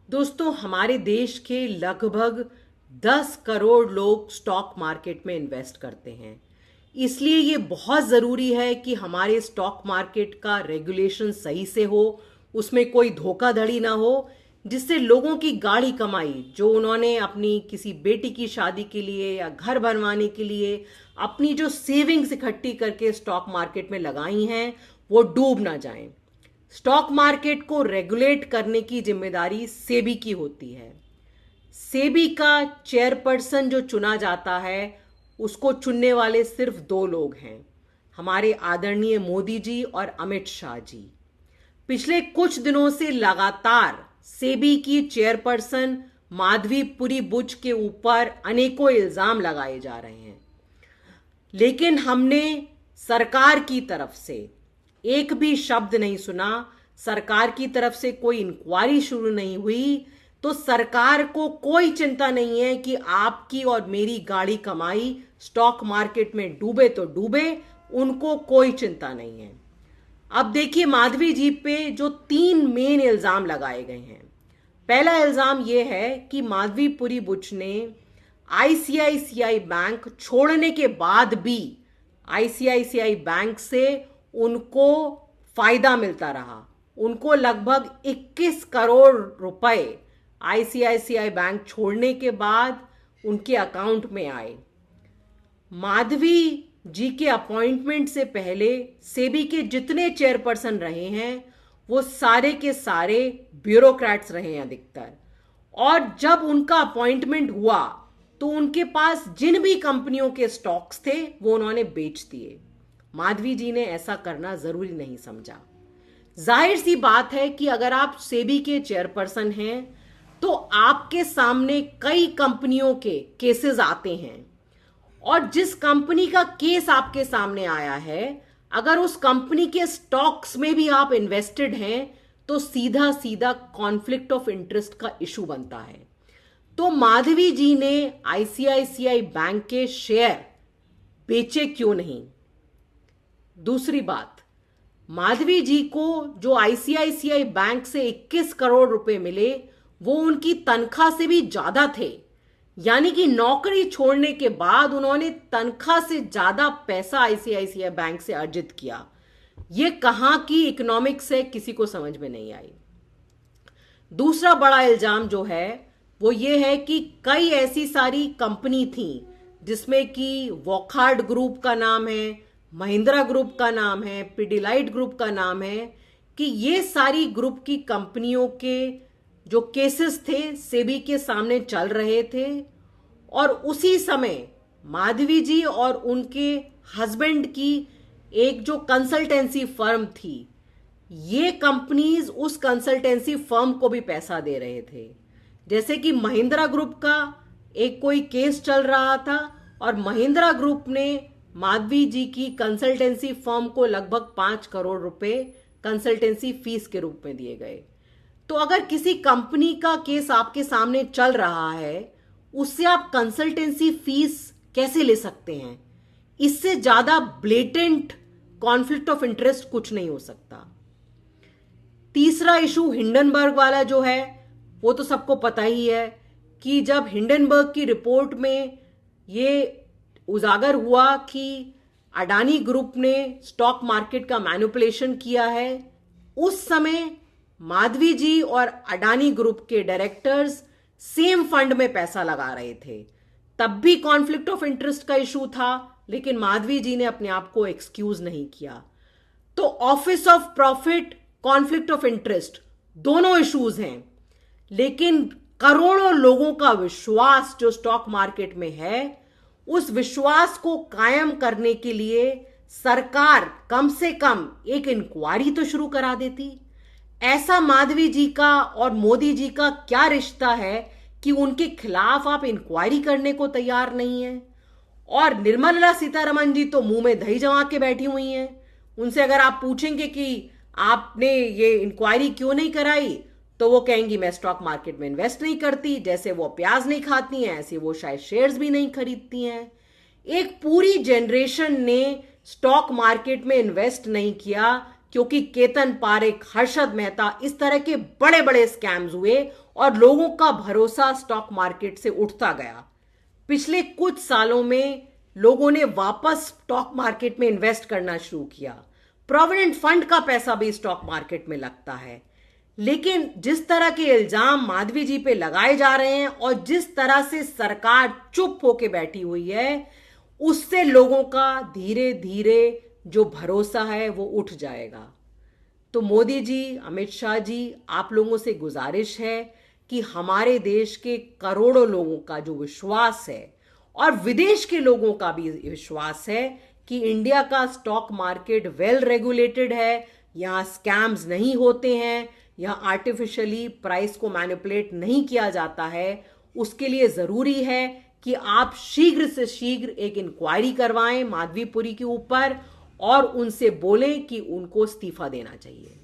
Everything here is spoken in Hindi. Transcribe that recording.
दोस्तों, हमारे देश के लगभग 10 करोड़ लोग स्टॉक मार्केट में इन्वेस्ट करते हैं। इसलिए ये बहुत ज़रूरी है कि हमारे स्टॉक मार्केट का रेगुलेशन सही से हो, उसमें कोई धोखाधड़ी ना हो, जिससे लोगों की गाढ़ी कमाई जो उन्होंने अपनी किसी बेटी की शादी के लिए या घर बनवाने के लिए अपनी जो सेविंग्स इकट्ठी करके स्टॉक मार्केट में लगाई हैं वो डूब ना जाएं। स्टॉक मार्केट को रेगुलेट करने की जिम्मेदारी सेबी की होती है। सेबी का चेयरपर्सन जो चुना जाता है उसको चुनने वाले सिर्फ दो लोग हैं, हमारे आदरणीय मोदी जी और अमित शाह जी। पिछले कुछ दिनों से लगातार सेबी की चेयरपर्सन माधवी पुरी बुच के ऊपर अनेकों इल्जाम लगाए जा रहे हैं, लेकिन हमने सरकार की तरफ से एक भी शब्द नहीं सुना। सरकार की तरफ से कोई इंक्वायरी शुरू नहीं हुई, तो सरकार को कोई चिंता नहीं है कि आपकी और मेरी गाढ़ी कमाई स्टॉक मार्केट में डूबे तो डूबे, उनको कोई चिंता नहीं है। अब देखिए, माधवी जी पे जो 3 मेन इल्जाम लगाए गए हैं। पहला इल्जाम यह है कि माधवी पुरी बुच ने आईसीआईसीआई बैंक छोड़ने के बाद भी आईसीआईसीआई बैंक से उनको फायदा मिलता रहा। उनको लगभग 21 करोड़ रुपए आईसीआईसीआई बैंक छोड़ने के बाद उनके अकाउंट में आए। माधवी जी के अपॉइंटमेंट से पहले सेबी के जितने चेयरपर्सन रहे हैं वो सारे के सारे ब्यूरोक्रेट्स रहे हैं अधिकतर, और जब उनका अपॉइंटमेंट हुआ तो उनके पास जिन भी कंपनियों के स्टॉक्स थे वो उन्होंने बेच दिए। माधवी जी ने ऐसा करना जरूरी नहीं समझा। जाहिर सी बात है कि अगर आप सेबी के चेयरपर्सन हैं तो आपके सामने कई कंपनियों के केसेस आते हैं, और जिस कंपनी का केस आपके सामने आया है, अगर उस कंपनी के स्टॉक्स में भी आप इन्वेस्टेड हैं तो सीधा सीधा कॉन्फ्लिक्ट ऑफ इंटरेस्ट का इशू बनता है। तो माधवी जी ने आईसीआईसीआई बैंक के शेयर बेचे क्यों नहीं? दूसरी बात, माधवी जी को जो आईसीआईसीआई बैंक से 21 करोड़ रुपए मिले वो उनकी तनख्वाह से भी ज्यादा थे। यानी कि नौकरी छोड़ने के बाद उन्होंने तनख्वाह से ज्यादा पैसा आईसीआईसीआई बैंक से अर्जित किया। ये कहां की इकोनॉमिक्स है, किसी को समझ में नहीं आई। दूसरा बड़ा इल्जाम जो है वो ये है कि कई ऐसी सारी कंपनी थी जिसमें कि वॉकहार्ड ग्रुप का नाम है, महिंद्रा ग्रुप का नाम है, पिडिलाइट ग्रुप का नाम है, कि ये सारी ग्रुप की कंपनियों के जो केसेस थे सेबी के सामने चल रहे थे, और उसी समय माधवी जी और उनके हस्बैंड की एक जो कंसल्टेंसी फर्म थी, ये कंपनीज उस कंसल्टेंसी फर्म को भी पैसा दे रहे थे। जैसे कि महिंद्रा ग्रुप का एक कोई केस चल रहा था और महिंद्रा ग्रुप ने माधवी जी की कंसल्टेंसी फर्म को लगभग 5 करोड़ रुपए कंसल्टेंसी फीस के रूप में दिए गए। तो अगर किसी कंपनी का केस आपके सामने चल रहा है, उससे आप कंसल्टेंसी फीस कैसे ले सकते हैं? इससे ज्यादा ब्लेटेंट कॉन्फ्लिक्ट ऑफ इंटरेस्ट कुछ नहीं हो सकता। तीसरा इशू हिंडनबर्ग वाला जो है वो तो सबको पता ही है कि जब हिंडनबर्ग की रिपोर्ट में ये उजागर हुआ कि अडानी ग्रुप ने स्टॉक मार्केट का मैनिपुलेशन किया है, उस समय माधवी जी और अडानी ग्रुप के डायरेक्टर्स सेम फंड में पैसा लगा रहे थे। तब भी कॉन्फ्लिक्ट ऑफ इंटरेस्ट का इशू था, लेकिन माधवी जी ने अपने आप को एक्सक्यूज नहीं किया। तो office of profit, conflict of interest, दोनों इश्यूज हैं, लेकिन करोड़ों लोगों का विश्वास जो स्टॉक मार्केट में है, उस विश्वास को कायम करने के लिए सरकार कम से कम एक इंक्वायरी तो शुरू करा देती। ऐसा माधवी जी का और मोदी जी का क्या रिश्ता है कि उनके खिलाफ आप इंक्वायरी करने को तैयार नहीं है? और निर्मला सीतारमण जी तो मुंह में दही जमा के बैठी हुई हैं। उनसे अगर आप पूछेंगे कि आपने ये इंक्वायरी क्यों नहीं कराई, तो वो कहेंगी मैं स्टॉक मार्केट में इन्वेस्ट नहीं करती। जैसे वो प्याज नहीं खाती हैं ऐसे वो शायद शेयर्स भी नहीं खरीदती हैं। एक पूरी जनरेशन ने स्टॉक मार्केट में इन्वेस्ट नहीं किया, क्योंकि केतन पारेख, हर्षद मेहता, इस तरह के बड़े बड़े स्कैम्स हुए और लोगों का भरोसा स्टॉक मार्केट से उठता गया। पिछले कुछ सालों में लोगों ने वापस स्टॉक मार्केट में इन्वेस्ट करना शुरू किया। प्रोविडेंट फंड का पैसा भी स्टॉक मार्केट में लगता है। लेकिन जिस तरह के इल्जाम माधवी जी पे लगाए जा रहे हैं और जिस तरह से सरकार चुप होके बैठी हुई है, उससे लोगों का धीरे धीरे जो भरोसा है वो उठ जाएगा। तो मोदी जी, अमित शाह जी, आप लोगों से गुजारिश है कि हमारे देश के करोड़ों लोगों का जो विश्वास है और विदेश के लोगों का भी विश्वास है कि इंडिया का स्टॉक मार्केट वेल रेगुलेटेड है, यहाँ स्कैम्स नहीं होते हैं, यहाँ आर्टिफिशियली प्राइस को मैनिपुलेट नहीं किया जाता है, उसके लिए ज़रूरी है कि आप शीघ्र से शीघ्र एक इंक्वायरी करवाएं माधवीपुरी के ऊपर और उनसे बोलें कि उनको इस्तीफा देना चाहिए।